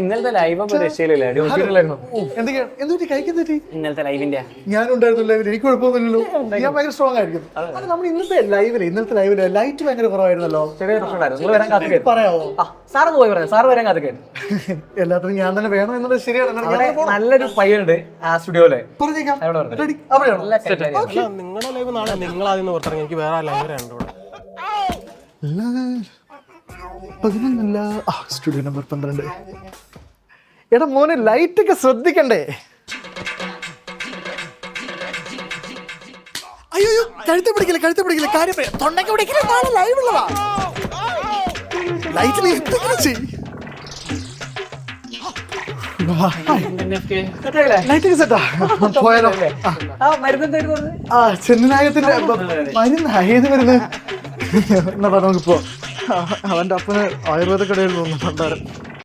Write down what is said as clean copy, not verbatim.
ഇന്നലത്തെ ലൈവ് ഇന്നലത്തെ ലൈവിന്റെ ഞാനുണ്ടായിരുന്നു ലൈവിൽ. എനിക്ക് കുഴപ്പമൊന്നുമില്ലല്ലോ, ഞാൻ ഭയങ്കര സ്ട്രോങ് ആയിരിക്കും. നമ്മൾ ഇന്നത്തെ ലൈവില് ലൈറ്റ് ഭയങ്കര കുറവായിരുന്നല്ലോ. പറയാവോ? സാറൊന്ന് പോയി പറയാം. സാറ് വരാൻ കാത്തിക്കായിരുന്നു. എല്ലാത്തിനും ഞാൻ തന്നെ വേണം എന്നുള്ളത് ശരിയാണ്. നല്ലൊരു പയ്യനുണ്ട് ആ സ്റ്റുഡിയോയില്. നിങ്ങളുടെ ലൈവ് നാളെ നിങ്ങൾ ആദ്യം പുറത്തിറങ്ങി. എനിക്ക് വേറെ ലൈവ് ഉണ്ട് ഇവിടെ. 11 സ്റ്റുഡിയോ നമ്പർ 12. എടാ മോനെ, ലൈറ്റ് ഒക്കെ ശ്രദ്ധിക്കണ്ടേ? അയ്യോ, കഴുത്ത് പിടിക്കില്ല കാര്യം തൊണ്ടയ്ക്ക് പിടിക്കില്ല. നാളെ ലൈവ് ഉള്ളതാ. ലൈറ്റിൽ എന്തെങ്കിലും ചെയ്യും. ലൈറ്റ് സെറ്റാ പോയാലോ? ചെന്നായത്തിന്റെ മരുന്ന് മരുന്ന് എന്നാ നമുക്കിപ്പോ അവന്റെ അപ്പന് ആയുർവേദ കടയിൽ തോന്നുന്നുണ്ടായിരുന്നു.